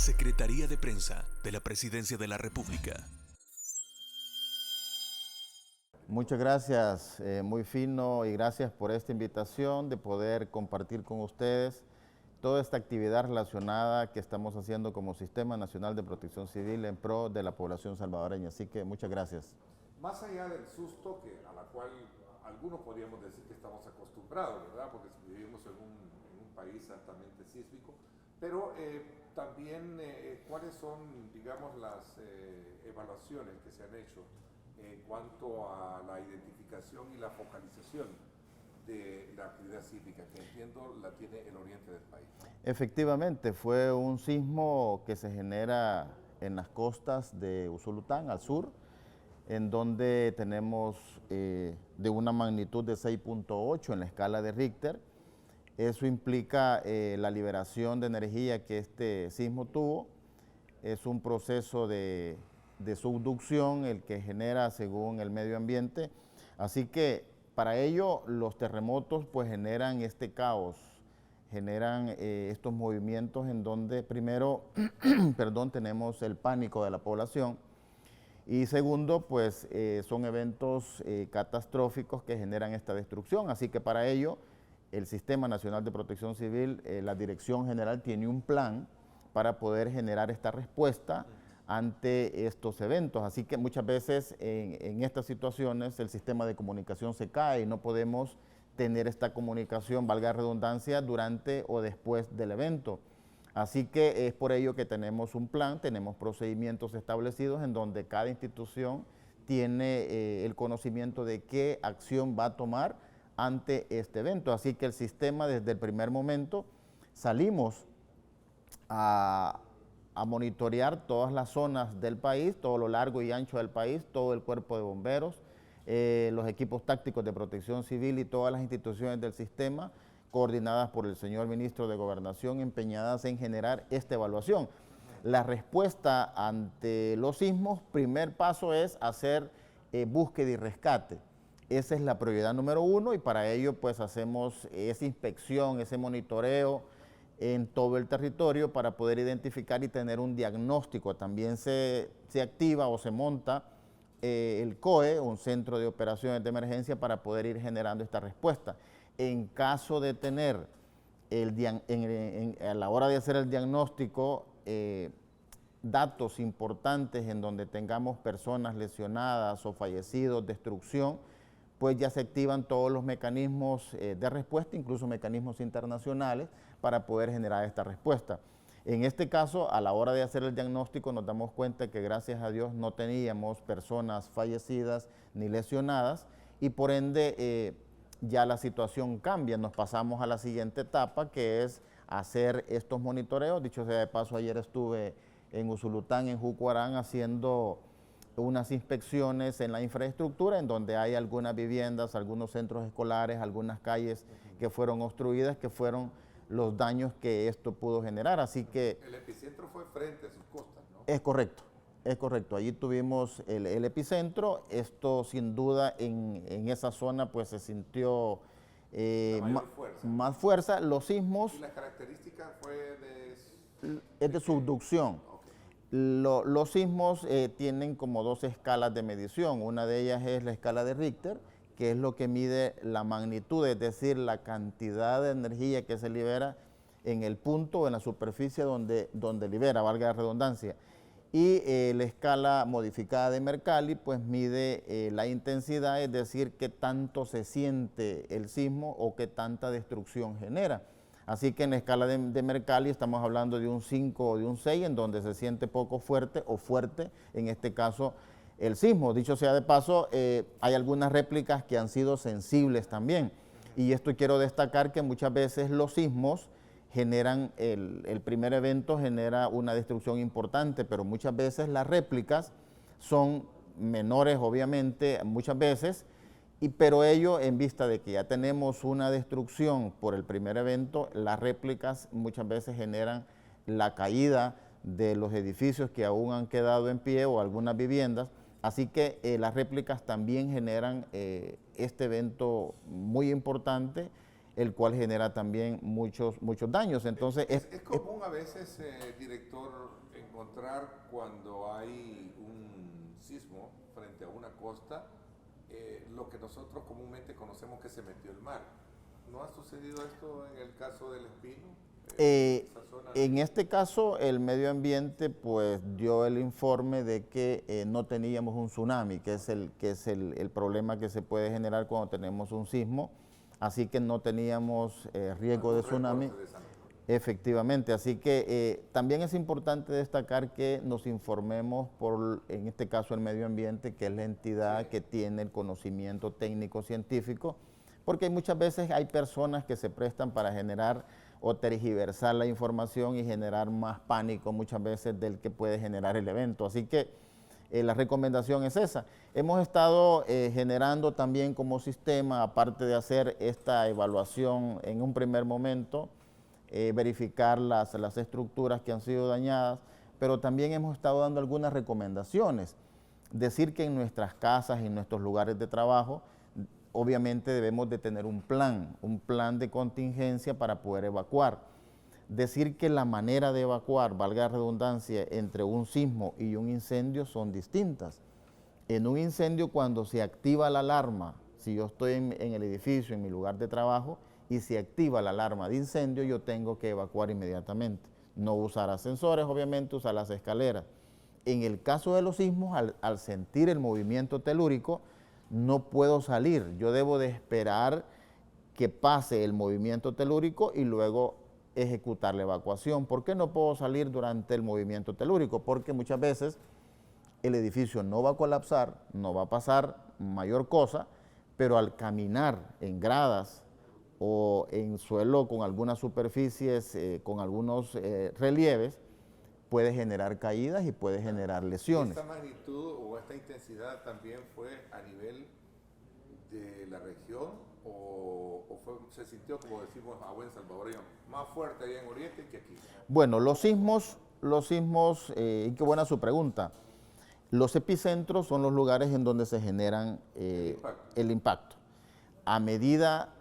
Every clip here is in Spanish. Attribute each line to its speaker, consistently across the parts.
Speaker 1: Secretaría de Prensa de la Presidencia de la República.
Speaker 2: Muchas gracias, muy fino, y gracias por esta invitación de poder compartir con ustedes toda esta actividad relacionada que estamos haciendo como Sistema Nacional de Protección Civil en pro de la población salvadoreña. Así que muchas gracias.
Speaker 3: Más allá del susto a la cual algunos podríamos decir que estamos acostumbrados, ¿verdad? Porque vivimos en un país altamente sísmico, pero también cuáles son, digamos, las evaluaciones que se han hecho en cuanto a la identificación y la focalización de la actividad sísmica, que entiendo la tiene el oriente del país.
Speaker 2: Efectivamente, fue un sismo que se genera en las costas de Usulután, al sur, en donde tenemos de una magnitud de 6.8 en la escala de Richter. Eso implica la liberación de energía que este sismo tuvo. Es un proceso de subducción el que genera según el medio ambiente. Así que para ello los terremotos pues generan este caos, generan estos movimientos en donde primero perdón, tenemos el pánico de la población y segundo pues son eventos catastróficos que generan esta destrucción. Así que para ello el Sistema Nacional de Protección Civil, la Dirección General tiene un plan para poder generar esta respuesta ante estos eventos. Así que muchas veces en estas situaciones el sistema de comunicación se cae y no podemos tener esta comunicación, valga la redundancia, durante o después del evento. Así que es por ello que tenemos un plan, tenemos procedimientos establecidos en donde cada institución tiene el conocimiento de qué acción va a tomar ante este evento. Así que el sistema desde el primer momento salimos a monitorear todas las zonas del país, todo lo largo y ancho del país, todo el cuerpo de bomberos, los equipos tácticos de protección civil y todas las instituciones del sistema, coordinadas por el señor ministro de Gobernación, empeñadas en generar esta evaluación. La respuesta ante los sismos, primer paso es hacer búsqueda y rescate. Esa es la prioridad número uno y para ello pues hacemos esa inspección, ese monitoreo en todo el territorio para poder identificar y tener un diagnóstico. También se activa o se monta el COE, un centro de operaciones de emergencia, para poder ir generando esta respuesta. En caso de tener, a la hora de hacer el diagnóstico, datos importantes en donde tengamos personas lesionadas o fallecidos, destrucción, pues ya se activan todos los mecanismos de respuesta, incluso mecanismos internacionales, para poder generar esta respuesta. En este caso, a la hora de hacer el diagnóstico, nos damos cuenta que gracias a Dios no teníamos personas fallecidas ni lesionadas y por ende ya la situación cambia. Nos pasamos a la siguiente etapa, que es hacer estos monitoreos. Dicho sea de paso, ayer estuve en Usulután, en Jucuarán, haciendo unas inspecciones en la infraestructura en donde hay algunas viviendas, algunos centros escolares, algunas calles que fueron obstruidas, que fueron los daños que esto pudo generar. Así que
Speaker 3: el epicentro fue frente a sus costas, ¿no?
Speaker 2: Es correcto. Allí tuvimos el epicentro. Esto sin duda en esa zona pues se sintió más fuerza. Los sismos...
Speaker 3: ¿Y la característica fue
Speaker 2: es de subducción. Los sismos tienen como dos escalas de medición. Una de ellas es la escala de Richter, que es lo que mide la magnitud, es decir, la cantidad de energía que se libera en el punto o en la superficie donde libera, valga la redundancia. Y la escala modificada de Mercalli pues mide la intensidad, es decir, qué tanto se siente el sismo o qué tanta destrucción genera. Así que en la escala de Mercalli estamos hablando de un 5 o de un 6, en donde se siente poco fuerte o fuerte, en este caso, el sismo. Dicho sea de paso, hay algunas réplicas que han sido sensibles también. Y esto quiero destacar que muchas veces los sismos generan, el primer evento genera una destrucción importante, pero muchas veces las réplicas son menores, obviamente, muchas veces, pero ello en vista de que ya tenemos una destrucción por el primer evento, las réplicas muchas veces generan la caída de los edificios que aún han quedado en pie o algunas viviendas. Así que las réplicas también generan este evento muy importante el cual genera también muchos daños. Entonces,
Speaker 3: es común a veces, director, encontrar cuando hay un sismo frente a una costa, lo que nosotros comúnmente conocemos que se metió el mar. ¿No ha sucedido esto en el caso del Espino?
Speaker 2: En este caso, el medio ambiente pues dio el informe de que no teníamos un tsunami, que es el problema que se puede generar cuando tenemos un sismo, así que no teníamos riesgo de tsunami. Efectivamente, así que también es importante destacar que nos informemos por, en este caso, el medio ambiente, que es la entidad que tiene el conocimiento técnico científico, porque muchas veces hay personas que se prestan para generar o tergiversar la información y generar más pánico muchas veces del que puede generar el evento. Así que la recomendación es esa. Hemos estado generando también como sistema, aparte de hacer esta evaluación en un primer momento, verificar las estructuras que han sido dañadas, pero también hemos estado dando algunas recomendaciones. Decir que en nuestras casas y en nuestros lugares de trabajo, obviamente debemos de tener un plan de contingencia para poder evacuar. Decir que la manera de evacuar, valga la redundancia, entre un sismo y un incendio son distintas. En un incendio, cuando se activa la alarma, si yo estoy en el edificio, en mi lugar de trabajo, y se activa la alarma de incendio, yo tengo que evacuar inmediatamente. No usar ascensores, obviamente, usar las escaleras. En el caso de los sismos, al sentir el movimiento telúrico, no puedo salir. Yo debo de esperar que pase el movimiento telúrico y luego ejecutar la evacuación. ¿Por qué no puedo salir durante el movimiento telúrico? Porque muchas veces el edificio no va a colapsar, no va a pasar mayor cosa, pero al caminar en gradas o en suelo con algunas superficies, con algunos relieves, puede generar caídas y puede generar lesiones.
Speaker 3: ¿Esta magnitud o esta intensidad también fue a nivel de la región o se sintió, como decimos a buen salvadoreño, más fuerte allá en Oriente que aquí?
Speaker 2: Bueno, los sismos, y qué buena su pregunta. Los epicentros son los lugares en donde se generan el impacto. A medida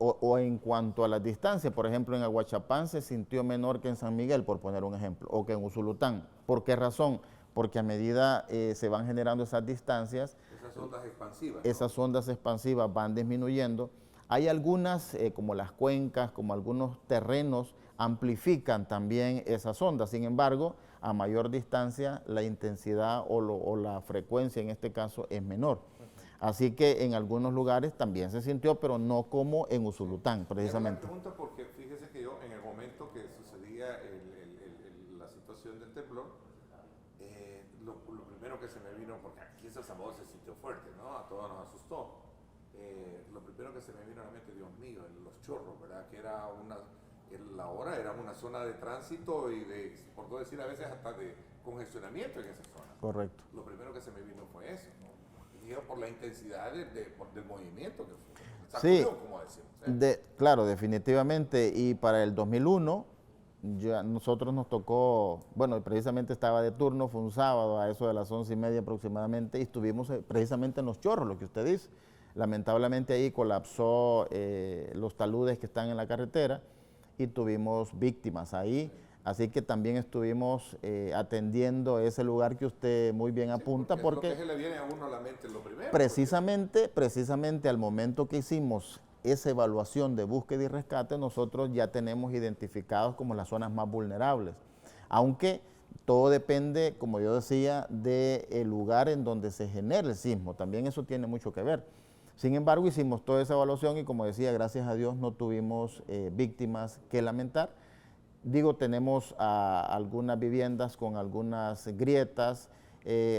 Speaker 2: o en cuanto a las distancias, por ejemplo, en Aguachapán se sintió menor que en San Miguel, por poner un ejemplo, o que en Usulután. ¿Por qué razón? Porque a medida se van generando esas distancias,
Speaker 3: esas ondas expansivas,
Speaker 2: esas ondas expansivas van disminuyendo. Hay algunas, como las cuencas, como algunos terrenos, amplifican también esas ondas. Sin embargo, a mayor distancia, la intensidad o la frecuencia, en este caso, es menor. Así que en algunos lugares también se sintió, pero no como en Usulután, precisamente.
Speaker 3: Tengo una pregunta porque fíjese que yo, en el momento que sucedía la situación del temblor, lo primero que se me vino, porque aquí en San Salvador se sintió fuerte, ¿no? A todos nos asustó. Lo primero que se me vino a la mente, Dios mío, los chorros, ¿verdad? Que era la hora era una zona de tránsito y por no decir a veces hasta de congestionamiento en esa zona.
Speaker 2: Correcto.
Speaker 3: Lo primero que se me vino fue eso, ¿no? Y por la intensidad del movimiento que fue.
Speaker 2: Sí,
Speaker 3: como decimos,
Speaker 2: claro, definitivamente. Y para el 2001, ya nosotros nos tocó, bueno, precisamente estaba de turno, fue un sábado a eso de las 11:30 aproximadamente, y estuvimos precisamente en Los Chorros, lo que usted dice. Lamentablemente ahí colapsó los taludes que están en la carretera y tuvimos víctimas ahí. Así que también estuvimos atendiendo ese lugar que usted muy bien apunta, porque
Speaker 3: es lo que se le viene a uno a la mente lo primero.
Speaker 2: Precisamente al momento que hicimos esa evaluación de búsqueda y rescate, nosotros ya tenemos identificados como las zonas más vulnerables. Aunque todo depende, como yo decía, del lugar en donde se genera el sismo. También eso tiene mucho que ver. Sin embargo, hicimos toda esa evaluación y, como decía, gracias a Dios no tuvimos víctimas que lamentar. Digo, tenemos algunas viviendas con algunas grietas,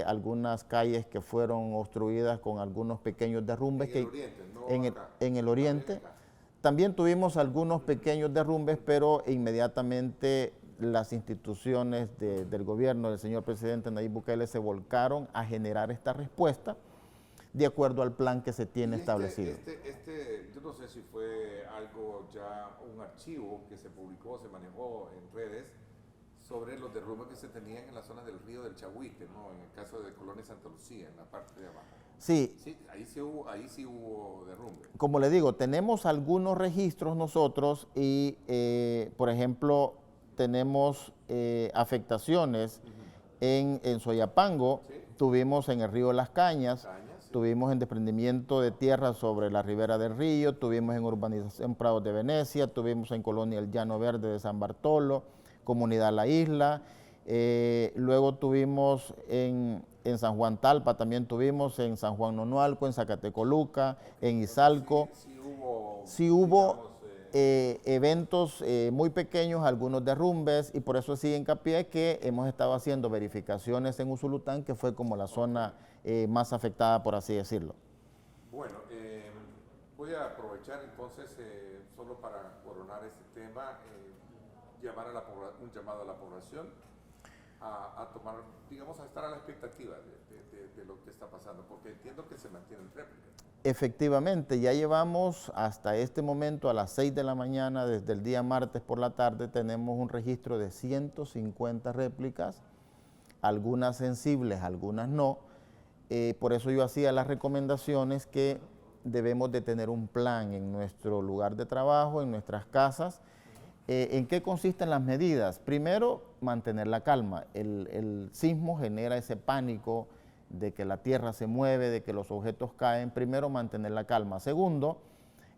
Speaker 2: algunas calles que fueron obstruidas con algunos pequeños derrumbes. En el oriente. También tuvimos algunos pequeños derrumbes, pero inmediatamente las instituciones del gobierno del señor presidente Nayib Bukele se volcaron a generar esta respuesta de acuerdo al plan que se tiene establecido.
Speaker 3: Yo no sé si fue algo ya, un archivo que se publicó, se manejó en redes sobre los derrumbes que se tenían en la zona del río del Chahuite, ¿no? En el caso de Colonia Santa Lucía, en la parte de abajo.
Speaker 2: Sí,
Speaker 3: Sí, ahí sí hubo derrumbe.
Speaker 2: como le digo, tenemos algunos registros nosotros y, por ejemplo, tenemos afectaciones en Soyapango,
Speaker 3: Sí.
Speaker 2: tuvimos en el río Las Cañas,
Speaker 3: Cañas, sí.
Speaker 2: tuvimos en desprendimiento de tierra sobre la ribera del río, tuvimos en urbanización Prados de Venecia, tuvimos en Colonia El Llano Verde de San Bartolo, Comunidad La Isla, luego tuvimos en San Juan Talpa, también tuvimos en San Juan Nonualco, en Zacatecoluca, en Izalco. Sí hubo
Speaker 3: digamos,
Speaker 2: eventos muy pequeños, algunos derrumbes, y por eso sí hincapié que hemos estado haciendo verificaciones en Usulután, que fue como la zona más afectada, por así decirlo.
Speaker 3: bueno, voy a aprovechar entonces, solo para coronar este tema, llamar a un llamado a la población a tomar, digamos, a estar a la expectativa de lo que está pasando, porque entiendo que se mantienen réplicas.
Speaker 2: Efectivamente, ya llevamos hasta este momento a las 6 de la mañana, desde el día martes por la tarde, tenemos un registro de 150 réplicas, algunas sensibles, algunas no. Por eso yo hacía las recomendaciones que debemos de tener un plan en nuestro lugar de trabajo, en nuestras casas. ¿En qué consisten las medidas? Primero, mantener la calma. El sismo genera ese pánico de que la tierra se mueve, de que los objetos caen. Primero, mantener la calma. Segundo,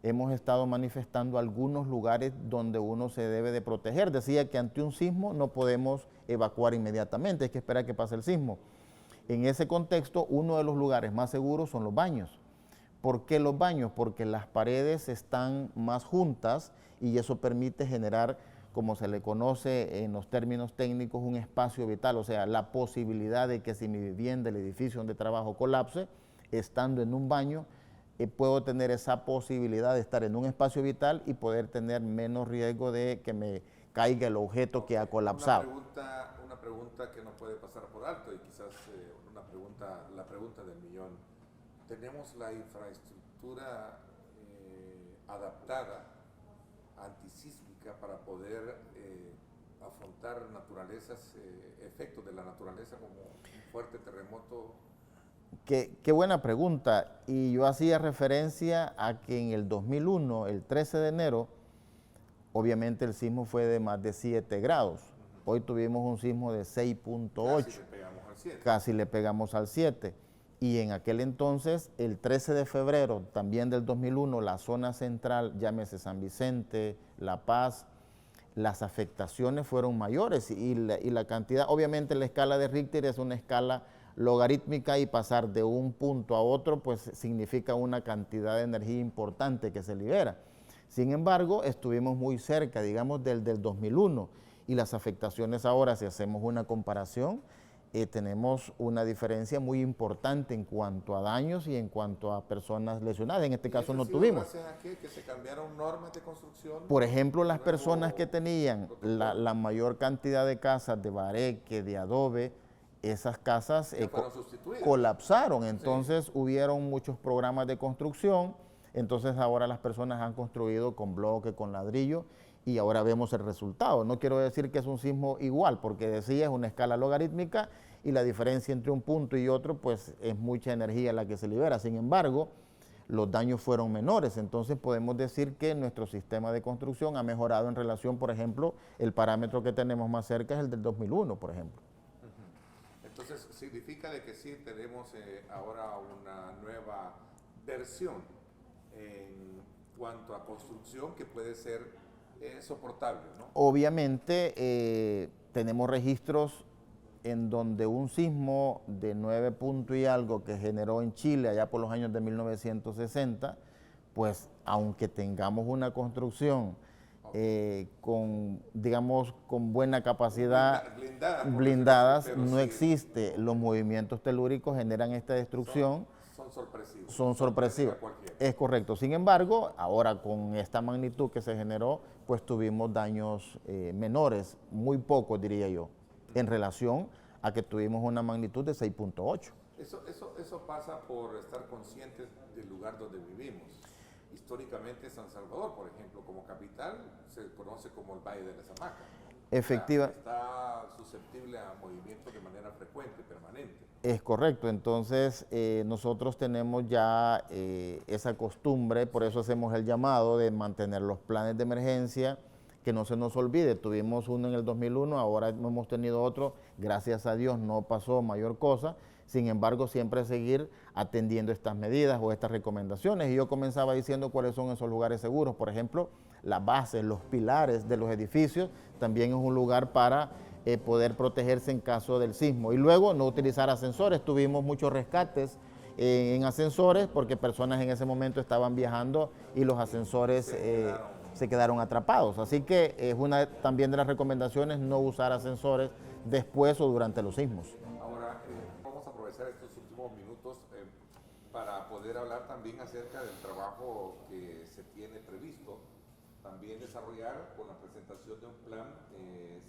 Speaker 2: hemos estado manifestando algunos lugares donde uno se debe de proteger. Decía que ante un sismo no podemos evacuar inmediatamente, hay que esperar a que pase el sismo. En ese contexto, uno de los lugares más seguros son los baños. ¿Por qué los baños? Porque las paredes están más juntas y eso permite generar, como se le conoce en los términos técnicos, un espacio vital, o sea, la posibilidad de que si mi vivienda, el edificio donde trabajo colapse, estando en un baño, puedo tener esa posibilidad de estar en un espacio vital y poder tener menos riesgo de que me caiga el objeto que ha colapsado.
Speaker 3: Una pregunta que no puede pasar por alto y quizás la pregunta del millón. ¿Tenemos la infraestructura adaptada, antisísmica, para poder afrontar efectos de la naturaleza como un fuerte terremoto?
Speaker 2: Qué buena pregunta. Y yo hacía referencia a que en el 2001, el 13 de enero, obviamente el sismo fue de más de 7 grados. Hoy tuvimos un sismo de 6.8.
Speaker 3: Casi le pegamos al 7.
Speaker 2: Casi le pegamos al 7. Y en aquel entonces, el 13 de febrero, también del 2001, la zona central, llámese San Vicente, La Paz, las afectaciones fueron mayores y la cantidad, obviamente la escala de Richter es una escala logarítmica y pasar de un punto a otro pues significa una cantidad de energía importante que se libera. Sin embargo, estuvimos muy cerca, digamos, del 2001 y las afectaciones ahora, si hacemos una comparación, tenemos una diferencia muy importante en cuanto a daños y en cuanto a personas lesionadas. En este caso no tuvimos.
Speaker 3: ¿Gracias a qué? ¿Que se cambiaron normas de construcción?
Speaker 2: Por ejemplo, las personas que tenían la mayor cantidad de casas de bareque, de adobe, esas casas colapsaron. Entonces hubieron muchos programas de construcción. Entonces ahora las personas han construido con bloque, con ladrillo, y ahora vemos el resultado. No quiero decir que es un sismo igual, porque decía es una escala logarítmica y la diferencia entre un punto y otro pues es mucha energía la que se libera. Sin embargo, los daños fueron menores, entonces podemos decir que nuestro sistema de construcción ha mejorado en relación, por ejemplo, el parámetro que tenemos más cerca es el del 2001, por ejemplo.
Speaker 3: Entonces, significa de que sí tenemos ahora una nueva versión en cuanto a construcción que puede ser soportable, ¿no?
Speaker 2: Obviamente tenemos registros en donde un sismo de 9 puntos y algo que generó en Chile allá por los años de 1960, pues aunque tengamos una construcción con, digamos, con buena capacidad, blindadas, no existe. Los movimientos telúricos generan esta destrucción. Son sorpresivos. Es correcto. Sin embargo, ahora con esta magnitud que se generó, pues tuvimos daños menores, muy pocos diría yo, en relación a que tuvimos una magnitud de 6.8.
Speaker 3: Eso pasa por estar conscientes del lugar donde vivimos. Históricamente San Salvador, por ejemplo, como capital, se conoce como el Valle de las Hamacas.
Speaker 2: Efectiva.
Speaker 3: Está susceptible a movimientos de manera frecuente, permanente.
Speaker 2: Es correcto, entonces nosotros tenemos ya esa costumbre, por eso hacemos el llamado de mantener los planes de emergencia, que no se nos olvide. Tuvimos uno en el 2001, ahora hemos tenido otro, gracias a Dios no pasó mayor cosa. Sin embargo, siempre seguir atendiendo estas medidas o estas recomendaciones. Y yo comenzaba diciendo cuáles son esos lugares seguros. Por ejemplo, las bases, los pilares de los edificios, también es un lugar para poder protegerse en caso del sismo. Y luego, no utilizar ascensores. Tuvimos muchos rescates en ascensores porque personas en ese momento estaban viajando y los ascensores se quedaron atrapados. Así que es una también de las recomendaciones no usar ascensores después o durante los sismos.
Speaker 3: Vamos a aprovechar estos últimos minutos para poder hablar también acerca del trabajo que se tiene previsto, también desarrollar con la presentación de un plan,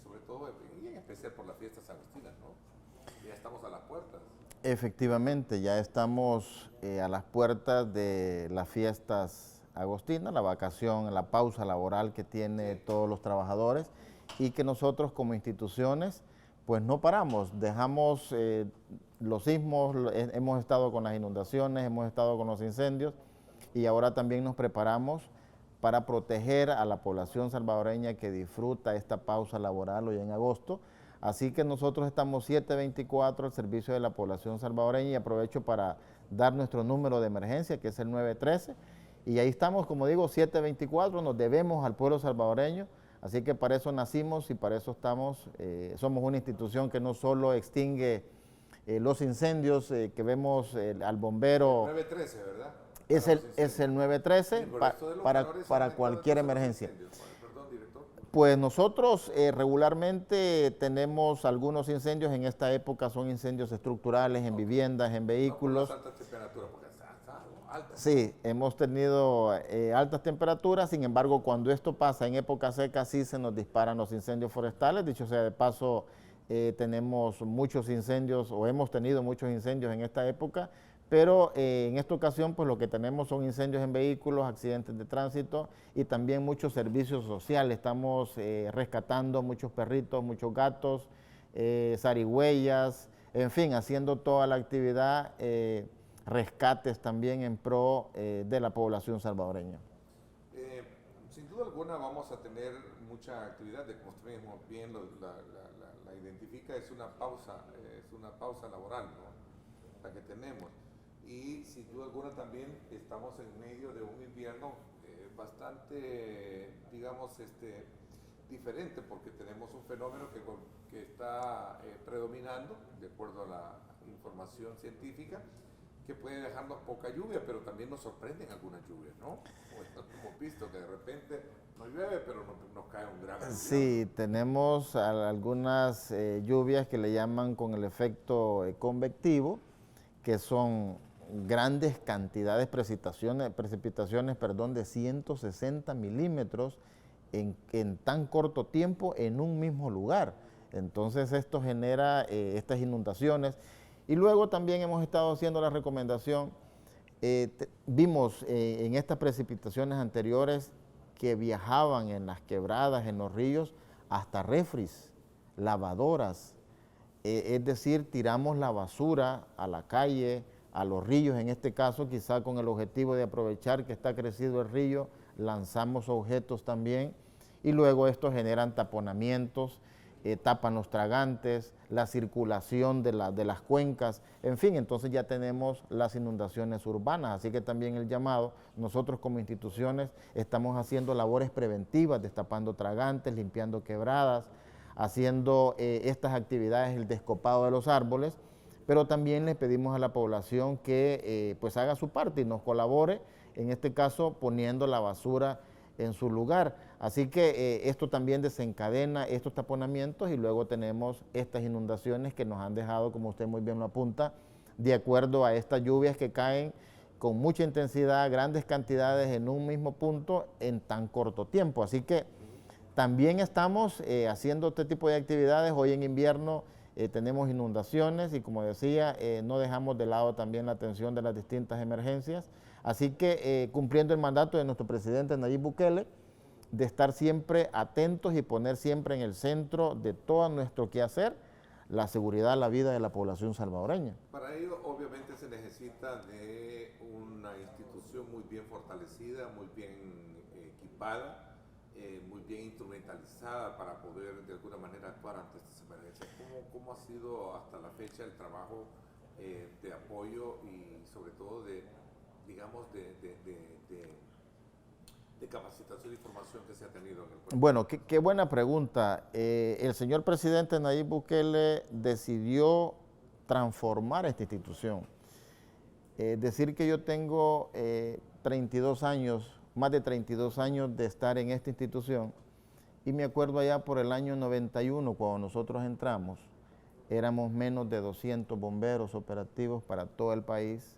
Speaker 3: sobre todo y en especial por las fiestas agustinas, ¿no? Ya estamos a las puertas.
Speaker 2: Efectivamente, ya estamos a las puertas de las fiestas agostinas, la vacación, la pausa laboral que tiene todos los trabajadores y que nosotros como instituciones pues no paramos, dejamos los sismos, hemos estado con las inundaciones, hemos estado con los incendios y ahora también nos preparamos para proteger a la población salvadoreña que disfruta esta pausa laboral hoy en agosto. Así que nosotros estamos 724 al servicio de la población salvadoreña y aprovecho para dar nuestro número de emergencia que es el 913 y ahí estamos, como digo, 724, nos debemos al pueblo salvadoreño. Así que para eso nacimos y para eso estamos. Somos una institución que no solo extingue los incendios que vemos al bombero.
Speaker 3: El 913, ¿verdad?
Speaker 2: Es el 913 para cualquier emergencia.
Speaker 3: Perdón, director.
Speaker 2: Pues nosotros regularmente tenemos algunos incendios, en esta época son incendios estructurales en viviendas, en vehículos.
Speaker 3: No por las altas temperaturas, porque está altas.
Speaker 2: Sí, hemos tenido altas temperaturas, sin embargo, cuando esto pasa en época seca, sí se nos disparan los incendios forestales. Dicho sea de paso, tenemos muchos incendios o hemos tenido muchos incendios en esta época, pero en esta ocasión, pues lo que tenemos son incendios en vehículos, accidentes de tránsito y también muchos servicios sociales. Estamos rescatando muchos perritos, muchos gatos, zarigüeyas, en fin, haciendo toda la actividad. Rescates también en pro de la población salvadoreña.
Speaker 3: Sin duda alguna vamos a tener mucha actividad, de como usted mismo bien la identifica, es una pausa laboral, ¿no? La que tenemos. Y sin duda alguna también estamos en medio de un invierno bastante, digamos, diferente, porque tenemos un fenómeno que está predominando, de acuerdo a la información científica, que puede dejarnos poca lluvia, pero también nos sorprenden algunas lluvias, ¿no? Como hemos visto que de repente no llueve, pero nos cae un gran lluvia.
Speaker 2: Sí, tenemos algunas lluvias que le llaman con el efecto convectivo, que son grandes cantidades de precipitaciones de 160 milímetros en tan corto tiempo en un mismo lugar. Entonces esto genera estas inundaciones. Y luego también hemos estado haciendo la recomendación, vimos en estas precipitaciones anteriores que viajaban en las quebradas, en los ríos, hasta refris, lavadoras, es decir, tiramos la basura a la calle, a los ríos en este caso, quizá con el objetivo de aprovechar que está crecido el río, lanzamos objetos también y luego estos generan taponamientos, tapan los tragantes, la circulación de las cuencas, en fin, entonces ya tenemos las inundaciones urbanas, así que también el llamado, nosotros como instituciones estamos haciendo labores preventivas, destapando tragantes, limpiando quebradas, haciendo estas actividades, el descopado de los árboles, pero también le pedimos a la población que pues haga su parte y nos colabore, en este caso poniendo la basura en su lugar. Así que esto también desencadena estos taponamientos y luego tenemos estas inundaciones que nos han dejado, como usted muy bien lo apunta, de acuerdo a estas lluvias que caen con mucha intensidad, grandes cantidades en un mismo punto en tan corto tiempo. Así que también estamos haciendo este tipo de actividades. Hoy en invierno tenemos inundaciones y, como decía, no dejamos de lado también la atención de las distintas emergencias. Así que cumpliendo el mandato de nuestro presidente Nayib Bukele, de estar siempre atentos y poner siempre en el centro de todo nuestro quehacer la seguridad, la vida de la población salvadoreña.
Speaker 3: Para ello, obviamente, se necesita de una institución muy bien fortalecida, muy bien equipada, muy bien instrumentalizada para poder de alguna manera actuar ante estas emergencias. ¿Cómo ha sido hasta la fecha el trabajo de apoyo y sobre todo de, digamos, de capacitación y formación que se ha tenido en el cuerpo?
Speaker 2: Bueno, qué buena pregunta. El señor presidente Nayib Bukele decidió transformar esta institución. Decir que yo tengo 32 años, más de 32 años de estar en esta institución, y me acuerdo allá por el año 91, cuando nosotros entramos, éramos menos de 200 bomberos operativos para todo el país.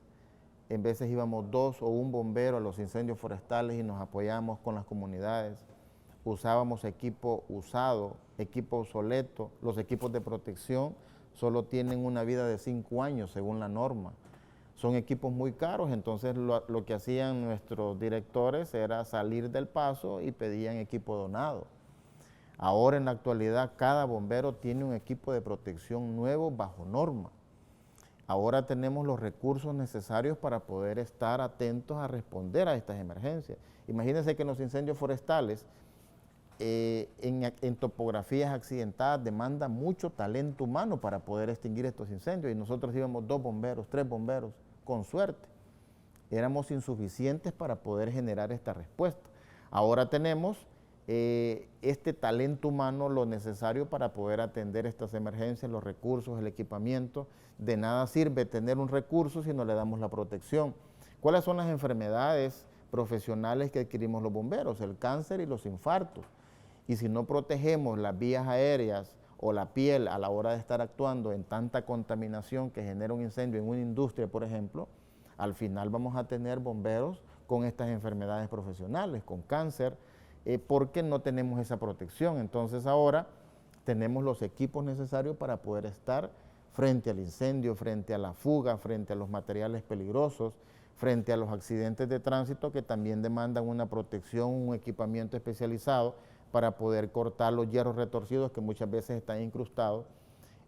Speaker 2: En veces íbamos 2 o 1 bombero a los incendios forestales y nos apoyábamos con las comunidades. Usábamos equipo usado, equipo obsoleto. Los equipos de protección solo tienen una vida de 5 años según la norma. Son equipos muy caros, entonces lo que hacían nuestros directores era salir del paso y pedían equipo donado. Ahora en la actualidad cada bombero tiene un equipo de protección nuevo bajo norma. Ahora tenemos los recursos necesarios para poder estar atentos a responder a estas emergencias. Imagínense que en los incendios forestales, en topografías accidentadas, demanda mucho talento humano para poder extinguir estos incendios. Y nosotros íbamos 2 bomberos, 3 bomberos, con suerte. Éramos insuficientes para poder generar esta respuesta. Ahora tenemos este talento humano, lo necesario para poder atender estas emergencias, los recursos, el equipamiento. De nada sirve tener un recurso si no le damos la protección. ¿Cuáles son las enfermedades profesionales que adquirimos los bomberos? El cáncer y los infartos. Y si no protegemos las vías aéreas o la piel a la hora de estar actuando en tanta contaminación que genera un incendio en una industria, por ejemplo, al final vamos a tener bomberos con estas enfermedades profesionales, con cáncer, porque no tenemos esa protección. Entonces ahora tenemos los equipos necesarios para poder estar frente al incendio, frente a la fuga, frente a los materiales peligrosos, frente a los accidentes de tránsito que también demandan una protección, un equipamiento especializado para poder cortar los hierros retorcidos que muchas veces están incrustados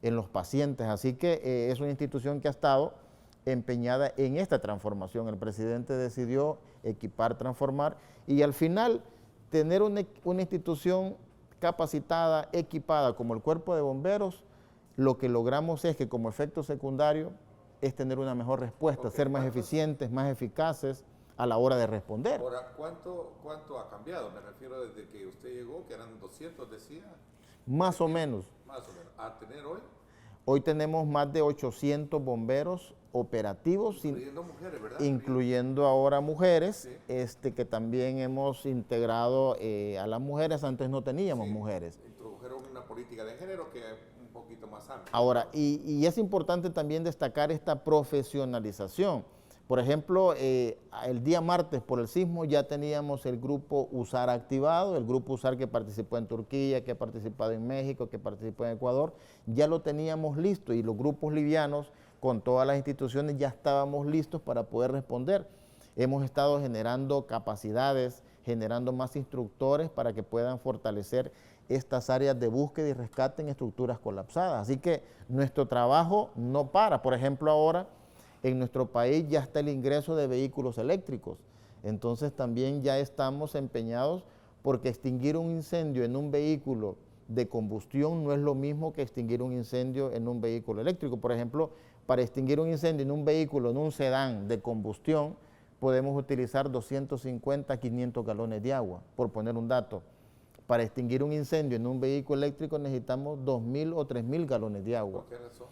Speaker 2: en los pacientes. Así que es una institución que ha estado empeñada en esta transformación. El presidente decidió equipar, transformar y al final tener una institución capacitada, equipada como el Cuerpo de Bomberos. Lo que logramos es que como efecto secundario es tener una mejor respuesta, ser más eficientes, más eficaces a la hora de responder.
Speaker 3: Ahora, ¿cuánto ha cambiado? Me refiero desde que usted llegó, que eran 200, decía.
Speaker 2: Más o menos.
Speaker 3: Más o menos. ¿A tener hoy?
Speaker 2: Hoy tenemos más de 800 bomberos operativos.
Speaker 3: Incluyendo mujeres, ¿verdad?
Speaker 2: Incluyendo ahora mujeres,
Speaker 3: sí.
Speaker 2: Que también hemos integrado a las mujeres, antes no teníamos
Speaker 3: Sí,
Speaker 2: mujeres.
Speaker 3: introdujeron una política de género que es un poquito más amplia.
Speaker 2: Ahora, y es importante también destacar esta profesionalización. Por ejemplo, el día martes por el sismo ya teníamos el grupo USAR activado, el grupo USAR que participó en Turquía, que ha participado en México, que participó en Ecuador, ya lo teníamos listo y los grupos livianos con todas las instituciones ya estábamos listos para poder responder. Hemos estado generando capacidades, generando más instructores para que puedan fortalecer estas áreas de búsqueda y rescate en estructuras colapsadas. Así que nuestro trabajo no para. Por ejemplo, ahora en nuestro país ya está el ingreso de vehículos eléctricos. Entonces también ya estamos empeñados porque extinguir un incendio en un vehículo de combustión no es lo mismo que extinguir un incendio en un vehículo eléctrico. Por ejemplo, para extinguir un incendio en un vehículo, en un sedán de combustión, podemos utilizar 250 a 500 galones de agua, por poner un dato. Para extinguir un incendio en un vehículo eléctrico necesitamos 2.000 o 3.000 galones de agua.
Speaker 3: ¿Por qué razón?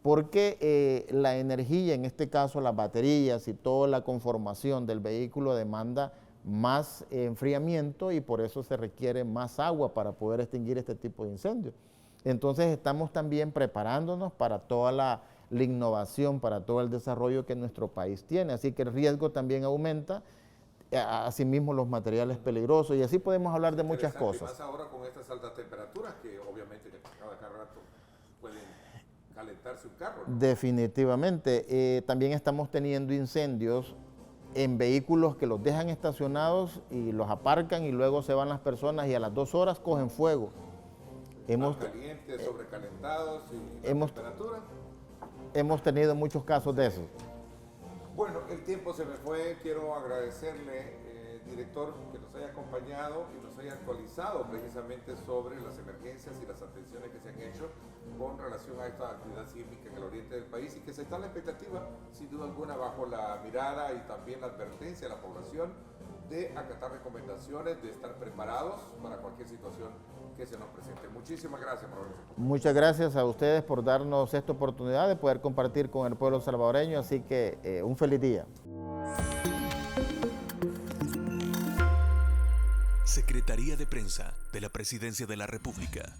Speaker 2: Porque la energía, en este caso las baterías y toda la conformación del vehículo demanda más enfriamiento y por eso se requiere más agua para poder extinguir este tipo de incendios. Entonces estamos también preparándonos para toda la innovación, para todo el desarrollo que nuestro país tiene. Así que el riesgo también aumenta, asimismo los materiales peligrosos y así podemos hablar de muchas cosas.
Speaker 3: Y más ahora con estas altas temperaturas que obviamente cada rato pueden calentarse un carro, ¿no?
Speaker 2: Definitivamente. También estamos teniendo incendios en vehículos que los dejan estacionados y los aparcan y luego se van las personas y a las 2 horas cogen fuego.
Speaker 3: Calientes, sobrecalentados y temperatura.
Speaker 2: Hemos tenido muchos casos de eso.
Speaker 3: Bueno, el tiempo se me fue. Quiero agradecerle, director, que nos haya acompañado y nos haya actualizado precisamente sobre las emergencias y las atenciones que se han hecho con relación a esta actividad sísmica en el oriente del país y que se está en la expectativa, sin duda alguna, bajo la mirada y también la advertencia de la población de acatar recomendaciones, de estar preparados para cualquier situación que se nos presente. Muchísimas gracias por habernos acompañado.
Speaker 2: Muchas gracias a ustedes por darnos esta oportunidad de poder compartir con el pueblo salvadoreño, así que un feliz día.
Speaker 1: Secretaría de Prensa de la Presidencia de la República.